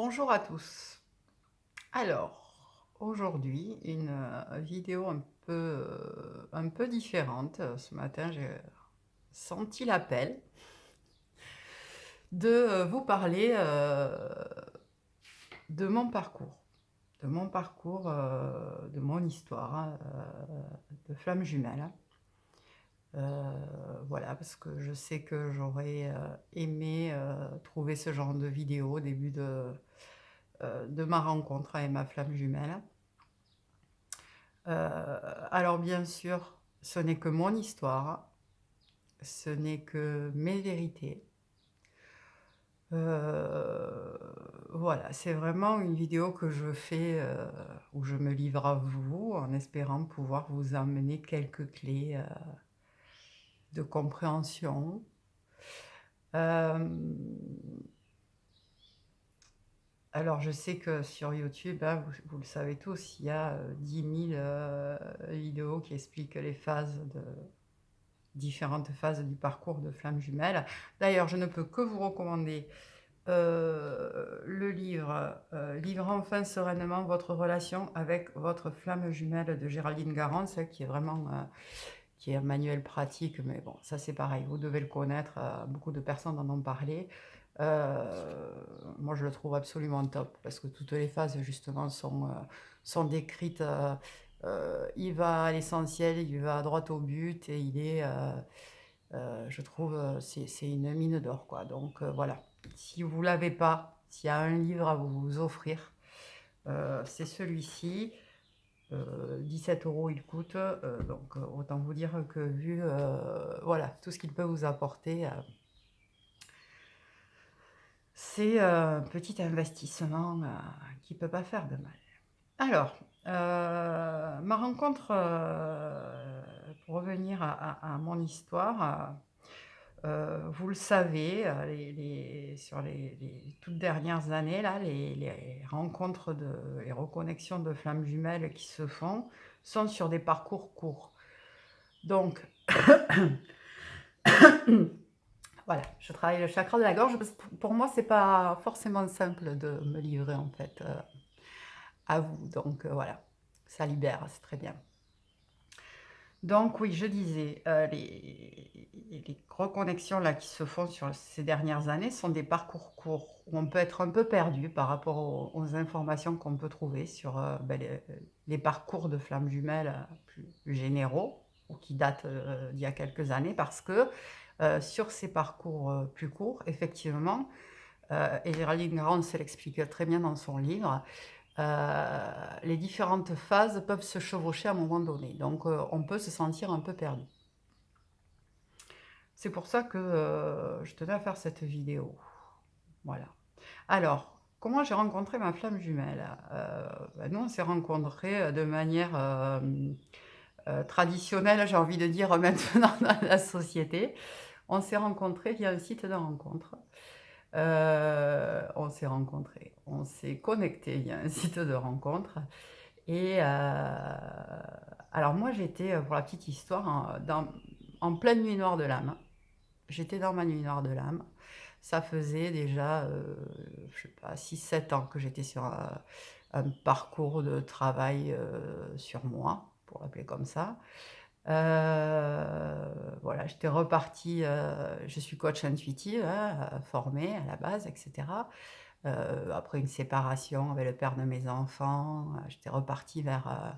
Bonjour à tous. Alors, aujourd'hui, une vidéo un peu différente. Ce matin, j'ai senti l'appel de vous parler de mon parcours, de mon histoire de flamme jumelle. Voilà, parce que je sais que j'aurais aimé trouver ce genre de vidéo au début de ma rencontre avec ma flamme jumelle. Alors bien sûr, ce n'est que mon histoire, ce n'est que mes vérités. Voilà, c'est vraiment une vidéo que je fais, où je me livre à vous en espérant pouvoir vous amener quelques clés, de compréhension. Hem, alors je sais que sur YouTube, hein, vous le savez tous, il y a, 10 000, vidéos qui expliquent les phases de différentes phases du parcours de flamme jumelle. D'ailleurs, je ne peux que vous recommander, le livre, «Vivre enfin sereinement votre relation avec votre flamme jumelle» de Géraldine Garance, qui est vraiment, qui est un manuel pratique, mais bon, ça c'est pareil, vous devez le connaître, beaucoup de personnes en ont parlé. Moi je le trouve absolument top parce que toutes les phases justement sont décrites, il va à l'essentiel, il va droit au but et il est, je trouve, c'est une mine d'or, quoi. Donc voilà, si vous l'avez pas, s'il y a un livre à vous offrir, c'est celui-ci. 17 € il coûte, donc autant vous dire que vu, voilà, tout ce qu'il peut vous apporter, c'est un petit investissement, qui peut pas faire de mal. Alors, ma rencontre, pour revenir à mon histoire, vous le savez, sur les toutes dernières années là, les rencontres les reconnexions de flammes jumelles qui se font, sont sur des parcours courts. Donc voilà, je travaille le chakra de la gorge parce que pour moi, c'est pas forcément simple de me livrer en fait, à vous. Donc voilà, ça libère, c'est très bien. Donc oui, je disais, les reconnexions là qui se font sur ces dernières années sont des parcours courts où on peut être un peu perdu par rapport aux informations qu'on peut trouver sur, les parcours de flammes jumelles, plus généraux ou qui datent, d'il y a quelques années parce que, sur ces parcours, plus courts, effectivement, et Géraldine Garance l'explique très bien dans son livre, les différentes phases peuvent se chevaucher à un moment donné, donc on peut se sentir un peu perdu. C'est pour ça que, je tenais à faire cette vidéo. Voilà. Alors, comment j'ai rencontré ma flamme jumelle? Nous on s'est rencontrés, de manière, traditionnelle, j'ai envie de dire maintenant dans la société. On s'est rencontrés via un site de rencontre. On s'est rencontrés, on s'est connectés via un site de rencontre. Et alors moi j'étais, pour la petite histoire, en pleine nuit noire de l'âme. J'étais dans ma nuit noire de l'âme. Ça faisait déjà, je sais pas, 6 7 ans que j'étais sur un parcours de travail, sur moi, pour l'appeler comme ça. Voilà, j'étais repartie, je suis coach intuitive, hein, formée à la base et cetera. Après une séparation avec le père de mes enfants, j'étais repartie vers,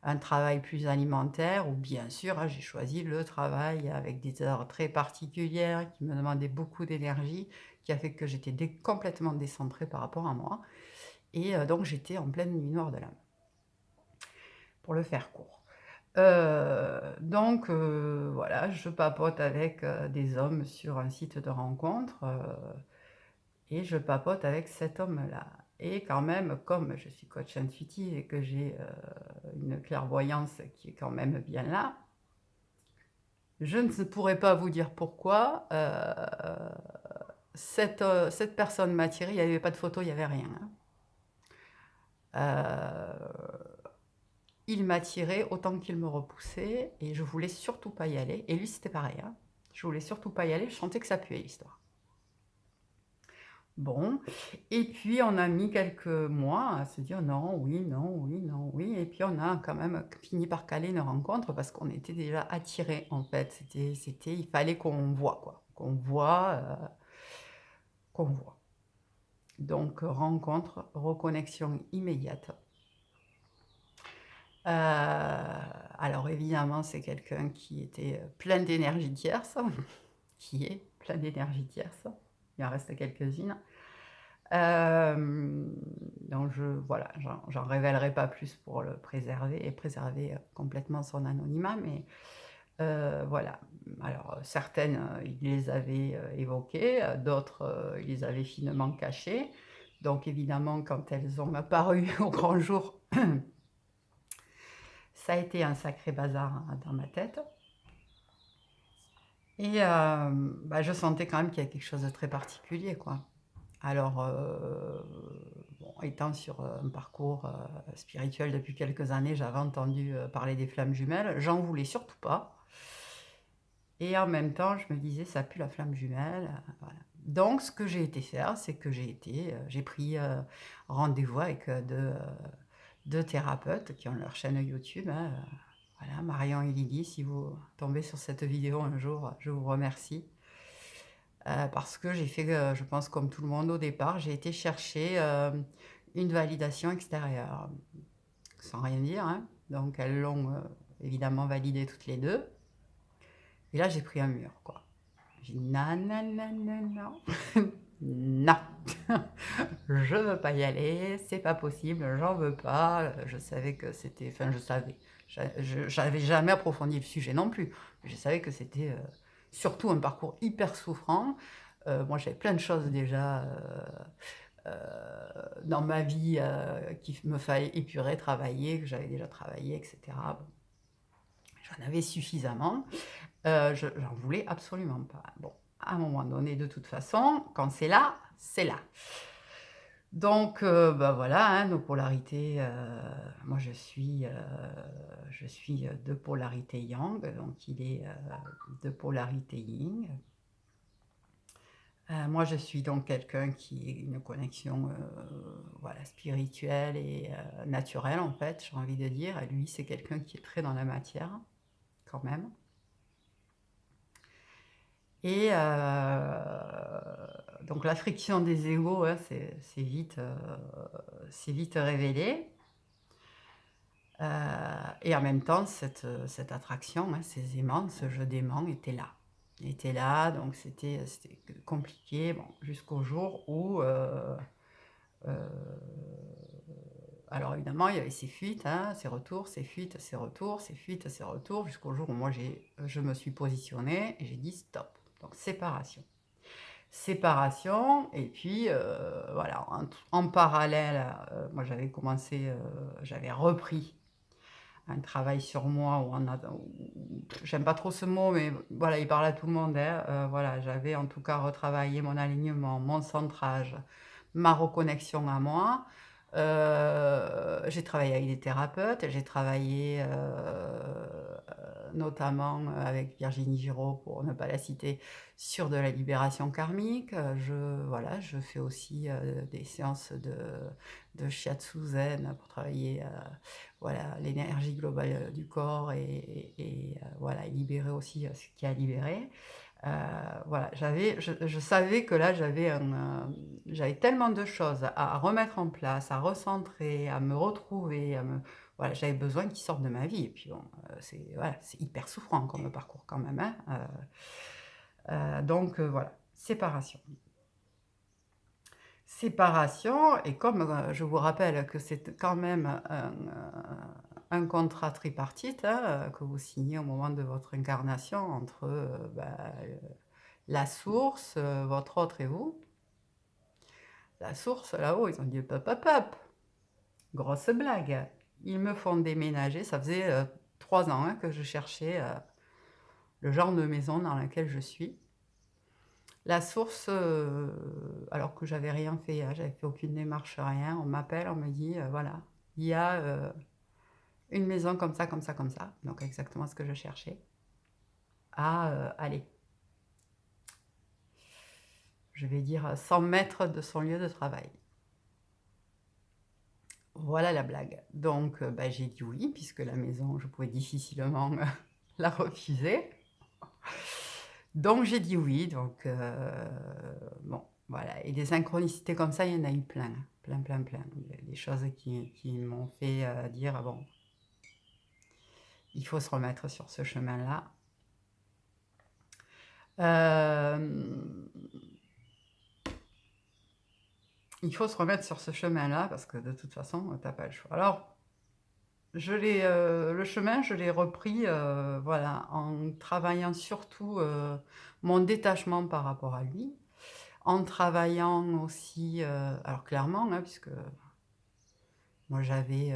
un travail plus alimentaire où bien sûr, hein, j'ai choisi le travail avec des heures très particulières qui me demandaient beaucoup d'énergie, qui a fait que j'étais complètement décentrée par rapport à moi et donc j'étais en pleine nuit noire de l'âme, pour le faire court. Donc voilà, je papote avec, des hommes sur un site de rencontre, et je papote avec cet homme-là et quand même, comme je suis coach intuitive et que j'ai, une clairvoyance qui est quand même bien là, je ne pourrais pas vous dire pourquoi, cette personne m'a attirée, il y avait pas de photo, il y avait rien, hein. Il m'attirait autant qu'il me repoussait et je voulais surtout pas y aller et lui c'était pareil, hein. Je voulais surtout pas y aller, je sentais que ça puait l'histoire. Bon, et puis on a mis quelques mois à se dire: «Non, oui, non, oui, non, oui», et puis on a quand même fini par caler une rencontre parce qu'on était déjà attirés, en fait. Il fallait qu'on voit, quoi, qu'on voit. Donc rencontre, reconnexion immédiate. Alors évidemment, c'est quelqu'un qui était, plein d'énergie tierce, qui est plein d'énergie tierce. Il en reste quelques-unes. Donc voilà, j'en révélerai pas plus pour le préserver et préserver, complètement son anonymat, mais voilà. Alors, certaines, il les avait, évoquées, d'autres, il les avait finement cachées. Donc évidemment, quand elles ont apparu au grand jour, ça a été un sacré bazar, hein, dans ma tête, et bah, je sentais quand même qu'il y a quelque chose de très particulier, quoi. Alors, bon, étant sur, un parcours, spirituel depuis quelques années, j'avais entendu, parler des flammes jumelles. J'en voulais surtout pas, et en même temps, je me disais: «Ça pue la flamme jumelle», voilà. Donc ce que j'ai été faire, c'est que j'ai pris, rendez-vous avec, 2 thérapeutes qui ont leur chaîne YouTube, hein, voilà, Marion et Lydie. Si vous tombez sur cette vidéo un jour, je vous remercie. Parce que j'ai fait, je pense comme tout le monde au départ, j'ai été chercher, une validation extérieure, sans rien dire, hein. Donc elles l'ont, évidemment validé toutes les 2, et là j'ai pris un mur, quoi. J'ai dit: «Non, non, non, non, non, non, je veux pas y aller, c'est pas possible, j'en veux pas». Je savais que c'était, enfin je savais, j'avais jamais approfondi le sujet non plus. Je savais que c'était, surtout un parcours hyper souffrant. Moi j'avais plein de choses déjà, dans ma vie, qu'il me fallait épurer, travailler, que j'avais déjà travaillé, et cetera. Bon, j'en avais suffisamment. J'en voulais absolument pas. Bon, à un moment donné, de toute façon, quand c'est là, c'est là. Donc, bah, voilà, hein, nos polarités, moi je suis, de polarité yang, donc il est, de polarité yin. Moi je suis donc quelqu'un qui a une connexion, voilà, spirituelle et naturelle, en fait, j'ai envie de dire, et lui c'est quelqu'un qui est très dans la matière, quand même. Et donc la friction des égos, hein, c'est vite révélé. Et en même temps, cette attraction, hein, ces aimants, ce jeu d'aimants était là, donc c'était compliqué, bon, jusqu'au jour où, heu, alors évidemment, il y avait ces fuites, hein, ces retours, ces fuites, ces retours, ces fuites, ces retours, jusqu'au jour où moi je me suis positionnée et j'ai dit: «Stop!» Donc séparation. Séparation, et puis, voilà, en parallèle, moi j'avais repris un travail sur moi où j'aime pas trop ce mot, mais voilà, il parle à tout le monde, hein, voilà, j'avais en tout cas retravaillé mon alignement, mon centrage, ma reconnexion à moi. J'ai travaillé avec des thérapeutes, j'ai travaillé, notamment, avec Virginie Giraud, pour ne pas la citer, sur de la libération karmique. Voilà, je fais aussi, des séances de shiatsu zen pour travailler, voilà, l'énergie globale, du corps, voilà, et libérer aussi, ce qu'il y a à libérer. Voilà, je savais que là, j'avais tellement de choses à remettre en place, à recentrer, à me retrouver, voilà, j'avais besoin qu'ils sortent de ma vie, et puis bon, c'est voilà, c'est hyper souffrant comme parcours quand même, hein, donc voilà, séparation. Séparation, et comme, je vous rappelle que c'est quand même un contrat tripartite, hein, que vous signez au moment de votre incarnation entre, la source, votre autre et vous. La source là-haut, ils ont dit: «Hop, hop, hop, grosse blague». Ils me font déménager, ça faisait, 3 ans, hein, que je cherchais, le genre de maison dans laquelle je suis. La source, alors que j'avais rien fait, hein, j'avais fait aucune démarche, rien. On m'appelle, on me dit, voilà, il y a, une maison comme ça, comme ça, comme ça, donc exactement ce que je cherchais, à, aller. je vais dire 100 mètres de son lieu de travail. Voilà la blague. Donc, bah, j'ai dit oui, puisque la maison, je pouvais difficilement la refuser. Donc j'ai dit oui, donc bon, voilà. Et des synchronicités comme ça, il y en a eu plein, hein. Plein, plein, plein. Des choses qui m'ont fait dire, ah bon, il faut se remettre sur ce chemin-là. Il faut se remettre sur ce chemin-là parce que de toute façon, t'as pas le choix. Alors, le chemin, je l'ai repris, voilà, en travaillant surtout mon détachement par rapport à lui, en travaillant aussi, alors clairement, hein, puisque moi j'avais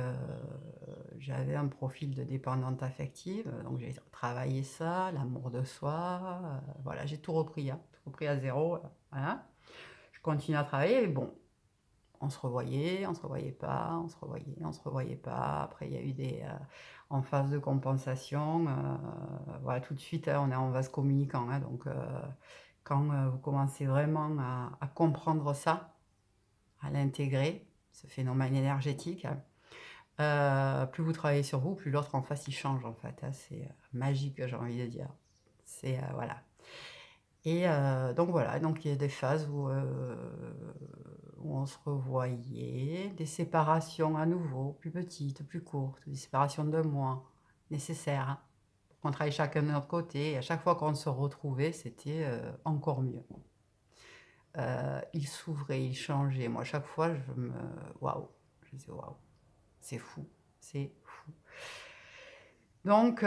un profil de dépendante affective, donc j'ai travaillé ça, l'amour de soi, voilà, j'ai tout repris, hein, tout repris à zéro, voilà. Je continue à travailler, mais bon, on se revoyait pas, on se revoyait, on se revoyait pas. Après, il y a eu des en phase de compensation, voilà, tout de suite, hein, on est en vase communicant, hein, donc quand vous commencez vraiment à comprendre ça, à l'intégrer, ce phénomène énergétique, plus vous travaillez sur vous, plus l'autre en face il change en fait, hein, c'est magique, j'ai envie de dire. C'est voilà. Et donc voilà, donc il y a des phases où on se revoyait, des séparations à nouveau, plus petites, plus courtes, des séparations de mois nécessaires, hein, pour qu'on travaille chacun de notre côté. Et à chaque fois qu'on se retrouvait, c'était encore mieux. Il s'ouvrait, il changeait. Moi, à chaque fois, waouh, je disais waouh, c'est fou, c'est fou. Donc,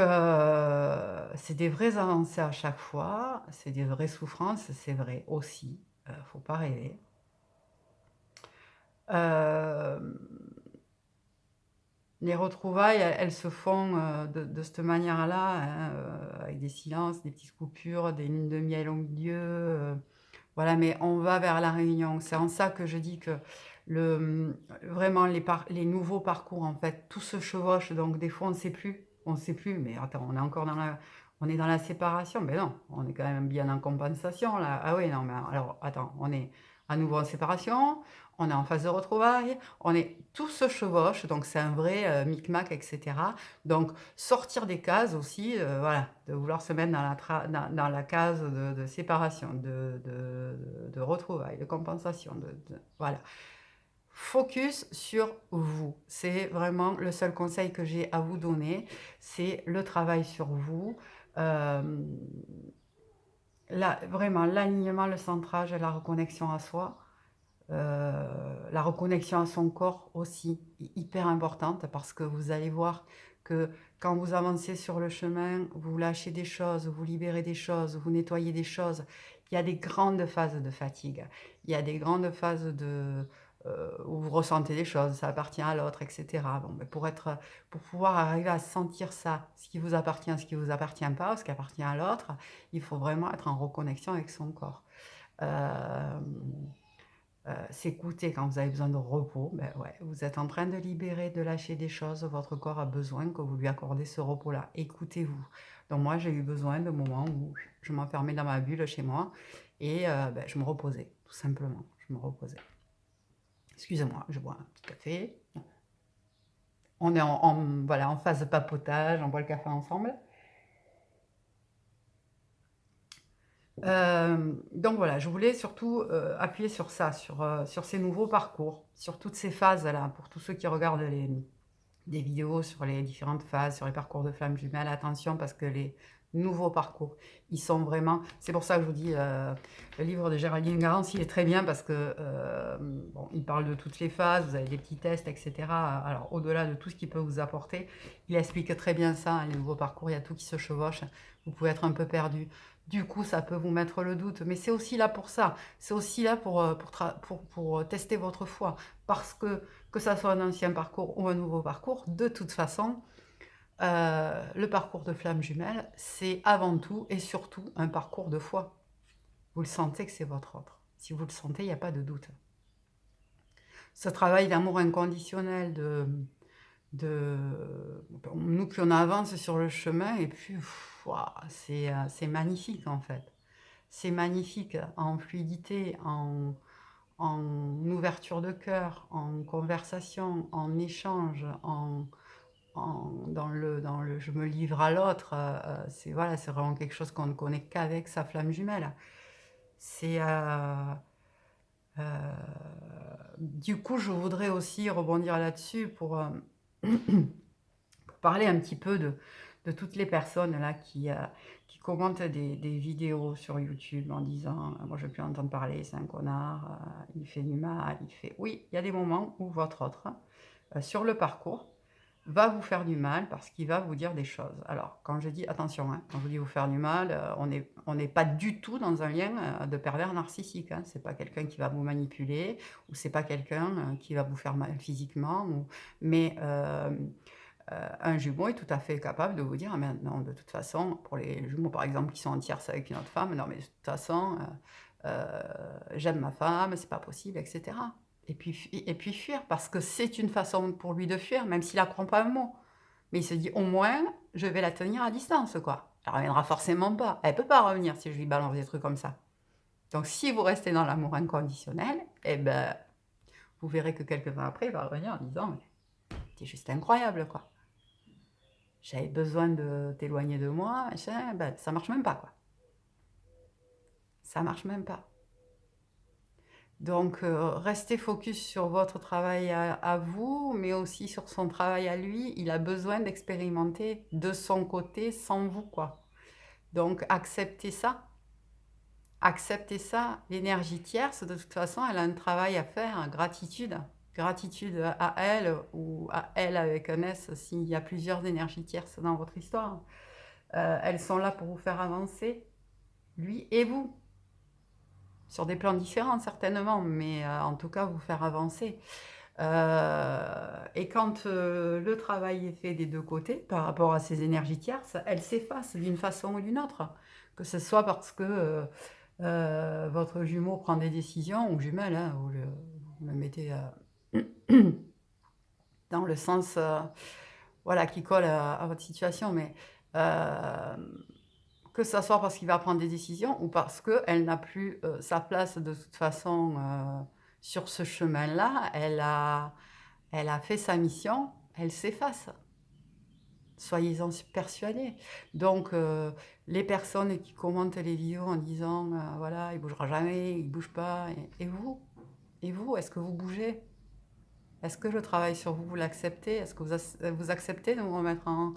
c'est des vraies avancées à chaque fois, c'est des vraies souffrances, c'est vrai aussi, faut pas rêver. Hem, les retrouvailles, elles se font, de cette manière-là, hein, avec des silences, des petites coupures, des lunes de miel au milieu, voilà, mais on va vers la réunion. C'est en ça que je dis que vraiment les nouveaux parcours, en fait, tout se chevauche, donc des fois on ne sait plus, mais attends, on est dans la séparation? Mais non, on est quand même bien en compensation là. Ah oui, non, mais alors attends, on est à nouveau en séparation, on est en phase de retrouvailles, tout se chevauche, donc c'est un vrai, micmac et cetera. Donc sortir des cases aussi, voilà, de vouloir se mettre dans la case de séparation, de retrouvailles, de compensation, voilà. Focus sur vous. C'est vraiment le seul conseil que j'ai à vous donner, c'est le travail sur vous. Hem, vraiment l'alignement, le centrage et la reconnexion à soi. La reconnexion à son corps aussi, hyper importante parce que vous allez voir que quand vous avancez sur le chemin, vous lâchez des choses, vous libérez des choses, vous nettoyez des choses. Il y a des grandes phases de fatigue. Il y a des grandes phases où vous ressentez des choses, ça appartient à l'autre, et cetera. Bon, ben, pour pouvoir arriver à sentir ça, ce qui vous appartient pas, ce qui appartient à l'autre, il faut vraiment être en reconnexion avec son corps. Hem S'écouter quand vous avez besoin de repos, ben ouais, vous êtes en train de libérer, de lâcher des choses, votre corps a besoin que vous lui accordez ce repos-là. Écoutez-vous. Donc moi, j'ai eu besoin de moments où je m'enfermais dans ma bulle chez moi et ben, je me reposais, tout simplement. Je me reposais. Excusez-moi, je bois un petit café. On est voilà, en phase de papotage, on boit le café ensemble. Donc voilà, je voulais surtout, appuyer sur ça, sur ces nouveaux parcours, sur toutes ces phases-là, pour tous ceux qui regardent des vidéos sur les différentes phases, sur les parcours de flammes jumelles. Attention parce que les nouveaux parcours, ils sont vraiment c'est pour ça que je vous dis, le livre de Géraldine Garance, il est très bien parce que, bon, il parle de toutes les phases, vous avez des petits tests et cetera. Alors au-delà de tout ce qu'il peut vous apporter, il explique très bien ça, hein, les nouveaux parcours, il y a tout qui se chevauche. Vous pouvez être un peu perdu. Du coup, ça peut vous mettre le doute, mais c'est aussi là pour ça. C'est aussi là pour tester votre foi. Parce que ça soit un ancien parcours ou un nouveau parcours, de toute façon, le parcours de flamme jumelle, c'est avant tout et surtout un parcours de foi. Vous le sentez que c'est votre autre. Si vous le sentez, il n'y a pas de doute. Ce travail d'amour inconditionnel, de nous plus on avance sur le chemin et puis c'est magnifique en fait. c'est magnifique en fluidité, en ouverture de cœur, en conversation, en échange, dans le je me livre à l'autre, c'est voilà, c'est vraiment quelque chose qu'on ne connaît qu'avec sa flamme jumelle. C'est, heu, du coup, je voudrais aussi rebondir là-dessus pour, pour parler un petit peu de toutes les personnes là qui commentent des vidéos sur YouTube en disant: «Moi je veux plus entendre parler, c'est un connard, il fait du mal, il fait» oui, il y a des moments où votre autre, sur le parcours, va vous faire du mal parce qu'il va vous dire des choses. Alors quand je dis attention, hein, quand je dis vous faire du mal, on n'est pas du tout dans un lien, de pervers narcissique, hein. C'est pas quelqu'un qui va vous manipuler ou c'est pas quelqu'un, qui va vous faire mal physiquement ou mais un jumeau est tout à fait capable de vous dire: «Ah mais non, de toute façon», pour les jumeaux, par exemple, qui sont en tierce avec une autre femme: «Non mais de toute façon, j'aime ma femme, c'est pas possible» et cetera. Et puis fuir, parce que c'est une façon pour lui de fuir, même s'il apprend pas un mot. Mais il se dit: «Au moins, je vais la tenir à distance, quoi. Elle reviendra forcément pas. Elle peut pas revenir si je lui balance des trucs comme ça». Donc si vous restez dans l'amour inconditionnel, et ben, vous verrez que quelques temps après, il va revenir en disant: «Mais tu juste incroyable, quoi. J'avais besoin de t'éloigner de moi, machin», ben, ça marche même pas, quoi. Ça marche même pas. Donc restez focus sur votre travail à vous, mais aussi sur son travail à lui. Il a besoin d'expérimenter de son côté sans vous, quoi. Donc acceptez ça. Acceptez ça. L'énergie tierce, de toute façon, elle a un travail à faire. Gratitude. Gratitude à elle ou à elle avec un S s'il y a plusieurs énergies tierces dans votre histoire. Elles sont là pour vous faire avancer, lui et vous. Sur des plans différents certainement, mais en tout cas vous faire avancer. Et quand, le travail est fait des 2 côtés, par rapport à ces énergies tierces, elles s'effacent d'une façon ou d'une autre. Que ce soit parce que, votre jumeau prend des décisions ou jumelle, hein, vous le mettez, dans le sens, voilà, qui colle à votre situation, mais, hem, que ça soit parce qu'il va prendre des décisions ou parce qu'elle n'a plus, sa place de toute façon, sur ce chemin-là. Elle a fait sa mission, elle s'efface. Soyez-en persuadés. Donc les personnes qui commentent les vidéos en disant, voilà: «Il bougera jamais, il bouge pas» et vous? Et vous, est-ce que vous bougez? Est-ce que le travail sur vous, vous l'acceptez? Est-ce que vous acceptez de vous remettre en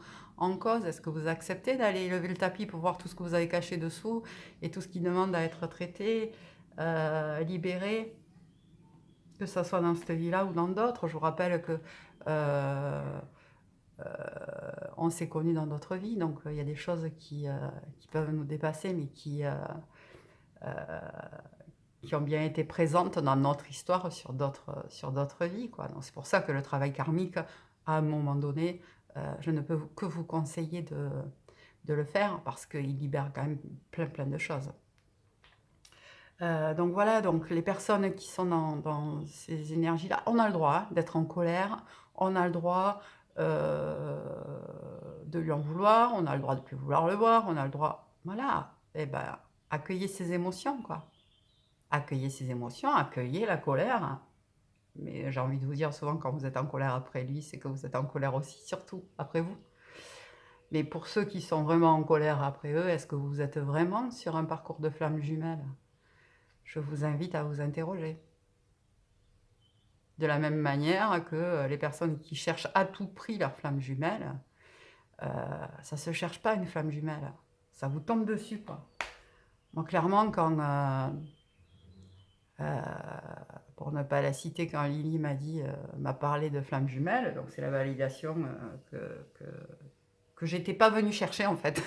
cause? Est-ce que vous acceptez d'aller lever le tapis pour voir tout ce que vous avez caché dessous et tout ce qui demande à être traité, libéré? Que ça soit dans cette vie-là ou dans d'autres. Je vous rappelle que, heu, on s'est connus dans d'autres vies, donc il y a des choses qui peuvent nous dépasser, mais heu, qui ont bien été présentes dans notre histoire sur d'autres vies, quoi. Donc c'est pour ça que le travail karmique, à un moment donné, je ne peux que vous conseiller de le faire parce qu'il libère quand même plein, plein de choses. Donc voilà, donc les personnes qui sont dans ces énergies-là, on a le droit, hein, d'être en colère, on a le droit, de lui en vouloir, on a le droit de plus vouloir le voir, on a le droit voilà, et ben, accueillez ses émotions, quoi. Accueillez ses émotions, accueillez la colère, mais j'ai envie de vous dire souvent quand vous êtes en colère après lui, c'est que vous êtes en colère aussi, surtout après vous. Mais pour ceux qui sont vraiment en colère après eux, est-ce que vous êtes vraiment sur un parcours de flammes jumelles? Je vous invite à vous interroger. De la même manière que, les personnes qui cherchent à tout prix leur flamme jumelle, heu, ça se cherche pas une flamme jumelle, ça vous tombe dessus, quoi. Moi clairement quand, heu, pour ne pas la citer, quand Lily m'a parlé de flamme jumelle, donc c'est la validation, que j'étais pas venue chercher en fait.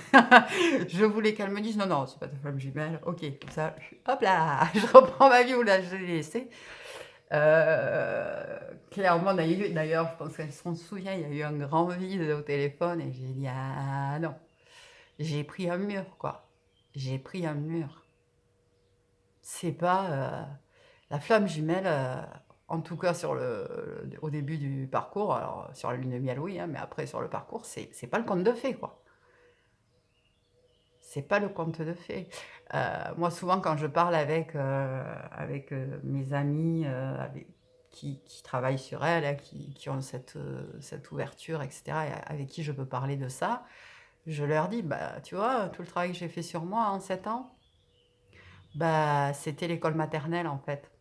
Je voulais qu'elle me dise: «Non, non, c'est pas ta flamme jumelle». OK, comme ça, hop là, je reprends ma vie où là je l'ai laissée. Clairement, d'ailleurs, je pense qu'elle s'en souvient, il y a eu un grand vide au téléphone et j'ai dit: «Ah non». J'ai pris un mur, quoi. J'ai pris un mur. C'est pas, la flamme jumelle, en tout cas au début du parcours, alors sur la lune de miel, oui, hein, mais après sur le parcours, c'est pas le conte de fées, quoi. c'est pas le conte de fées. Moi, souvent, quand je parle avec mes amis qui travaillent sur elles, hein, qui ont cette ouverture, etc., et avec qui je peux parler de ça, je leur dis, bah, tu vois, tout le travail que j'ai fait sur moi en 7 ans, bah, c'était l'école maternelle, en fait.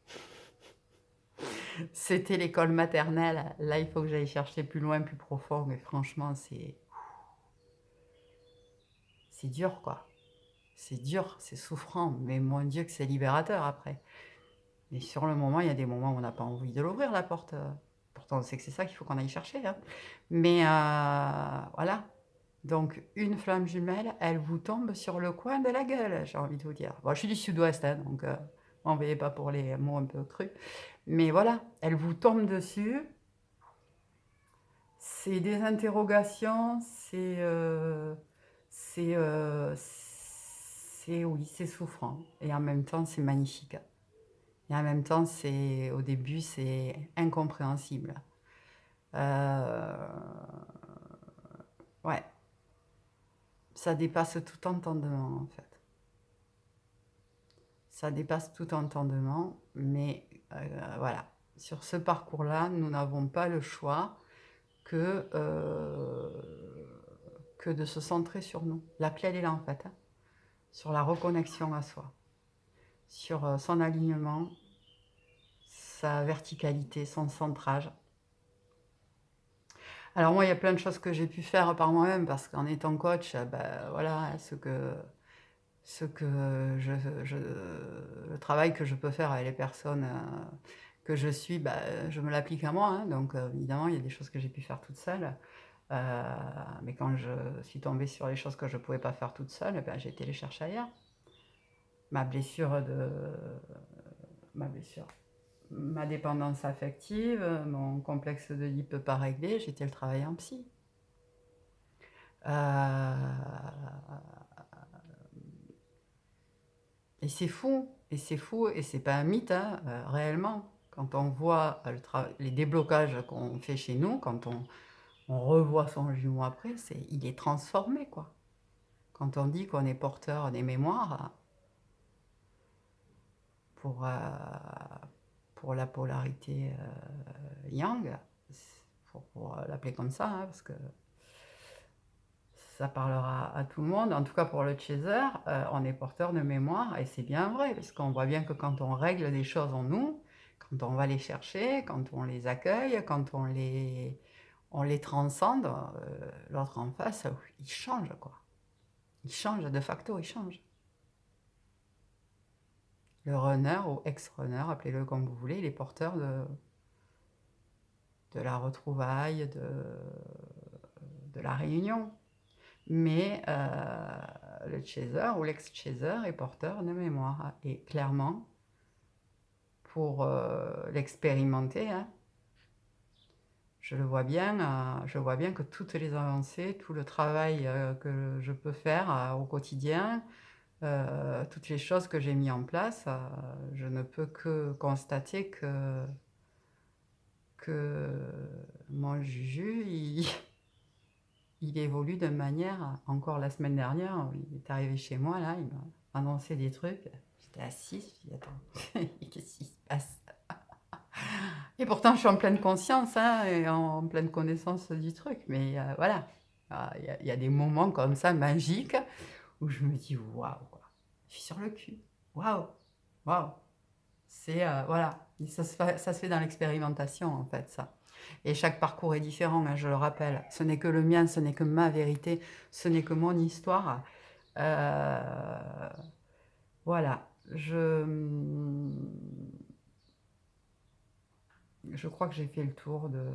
C'était l'école maternelle. Là, il faut que j'aille chercher plus loin, plus profond, mais franchement, c'est dur, quoi. C'est dur, c'est souffrant, mais mon Dieu que c'est libérateur après. Mais sur le moment, il y a des moments où on n'a pas envie de l'ouvrir, la porte. Pourtant, on sait que c'est ça qu'il faut qu'on aille chercher, hein. Mais voilà. Donc, une flamme jumelle, elle vous tombe sur le coin de la gueule, j'ai envie de vous dire. Bon, je suis du sud-ouest, hein, donc m'envoyez pas pour les mots un peu crus. Mais voilà, elle vous tombe dessus. C'est des interrogations, oui, c'est souffrant. Et en même temps, c'est magnifique. Et en même temps, au début, c'est incompréhensible. Euh, ouais, ça dépasse tout entendement, en fait. Ça dépasse tout entendement, mais voilà. Sur ce parcours-là, nous n'avons pas le choix que, que de se centrer sur nous. La clé, elle est là, en fait, hein. Sur la reconnexion à soi, sur son alignement, sa verticalité, son centrage. Alors moi, il y a plein de choses que j'ai pu faire par moi-même parce qu'en étant coach, ben, voilà, le travail que je peux faire avec les personnes que je suis, ben, je me l'applique à moi, hein. Donc évidemment, il y a des choses que j'ai pu faire toute seule. Mais quand je suis tombée sur les choses que je ne pouvais pas faire toute seule, ben, j'ai été les chercher ailleurs. Ma blessure, ma dépendance affective, mon complexe d'Oedipe pas réglé, j'ai été le travailler en psy. Et c'est fou, et c'est pas un mythe, hein, réellement. Quand on voit les déblocages qu'on fait chez nous, quand on revoit son jumeau après, il est transformé, quoi. Quand on dit qu'on est porteur des mémoires, pour, pour la polarité yang, pour l'appeler comme ça, hein, parce que ça parlera à tout le monde. En tout cas, pour le chaser, on est porteur de mémoire, et c'est bien vrai, parce qu'on voit bien que quand on règle des choses en nous, quand on va les chercher, quand on les accueille, quand on les transcende, l'autre en face, il change, quoi. Il change, de facto, il change. Le runner ou ex-runner, appelez-le comme vous voulez, il est porteur de la retrouvaille, de la réunion. Mais le chaser ou l'ex-chaser est porteur de mémoire. Et clairement, pour l'expérimenter, hein, je vois bien que toutes les avancées, tout le travail que je peux faire au quotidien, toutes les choses que j'ai mis en place, je ne peux que constater que mon Juju, il évolue de manière, encore la semaine dernière, il est arrivé chez moi, là, il m'a annoncé des trucs, j'étais assise, je me dis, attends, qu'est-ce qui se passe? Et pourtant, je suis en pleine conscience, hein, et en pleine connaissance du truc, mais voilà, il y a des moments comme ça, magiques, où je me dis, waouh, quoi, je suis sur le cul, waouh, waouh, c'est, voilà, et ça se fait dans l'expérimentation, en fait, ça. Et chaque parcours est différent, hein, je le rappelle. Ce n'est que le mien, ce n'est que ma vérité, ce n'est que mon histoire. Voilà. Je crois que j'ai fait le tour de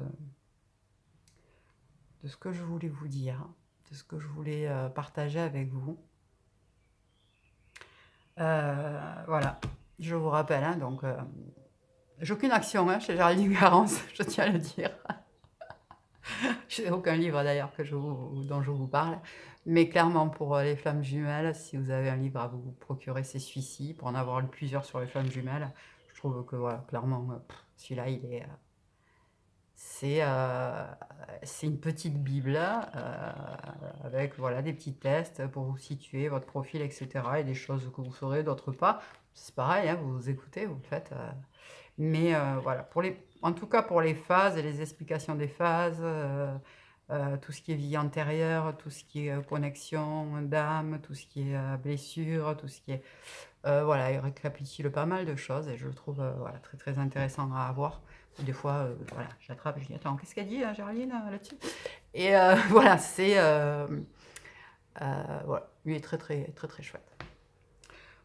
ce que je voulais vous dire, de ce que je voulais partager avec vous. Voilà. Je vous rappelle, hein, donc, j'ai aucune action chez Géraldine Garance, je tiens à le dire. Je n'ai aucun livre d'ailleurs dont je vous parle. Mais clairement, pour les flammes jumelles, si vous avez un livre à vous procurer, c'est celui-ci. Pour en avoir lu plusieurs sur les flammes jumelles, je trouve que voilà, clairement, celui-là, C'est une petite bible, avec voilà des petits tests pour vous situer, votre profil et cetera et des choses que vous saurez, d'autres pas. C'est pareil, hein, vous écoutez, vous le faites, mais voilà, en tout cas pour les phases et les explications des phases, tout ce qui est vie antérieure, tout ce qui est, connexion d'âme, tout ce qui est, blessure, tout ce qui est voilà, il récapitule pas mal de choses et je le trouve, voilà, très, très intéressant à avoir. Des fois, voilà, j'attrape, je dis: «Attends, qu'est-ce qu'elle dit, Géraldine, là-dessus?» et voilà, voilà, lui est très, très, très, très chouette.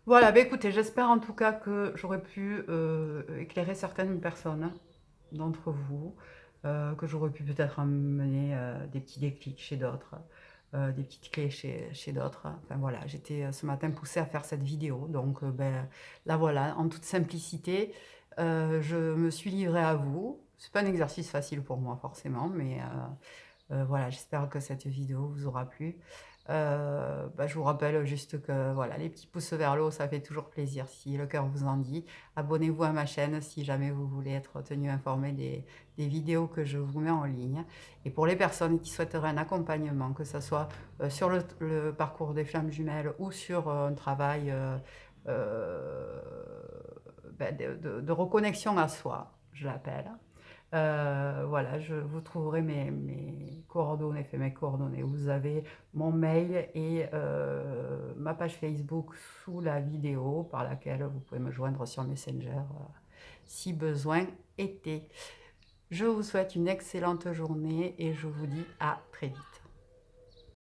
Voilà, bah, écoutez, j'espère en tout cas que j'aurais pu, éclairer certaines personnes d'entre vous, que j'aurais pu peut-être emmener, des petits déclics chez d'autres, des petites clés chez d'autres. Enfin voilà, j'étais, ce matin poussée à faire cette vidéo donc ben, la voilà, en toute simplicité, je me suis livrée à vous. C'est pas un exercice facile pour moi forcément, mais voilà, j'espère que cette vidéo vous aura plu. Bah, je vous rappelle juste que voilà, les petits pouces vers le haut, ça fait toujours plaisir si le cœur vous en dit. Abonnez-vous à ma chaîne si jamais vous voulez être tenu informé des vidéos que je vous mets en ligne. Et pour les personnes qui souhaiteraient un accompagnement, que ce soit sur le parcours des flammes jumelles ou sur un travail euh, ben, de reconnexion à soi, je l'appelle. Voilà, vous trouverez mes coordonnées, mes coordonnées. Vous avez mon mail et ma page Facebook sous la vidéo par laquelle vous pouvez me joindre sur Messenger si besoin était. Je vous souhaite une excellente journée et je vous dis à très vite.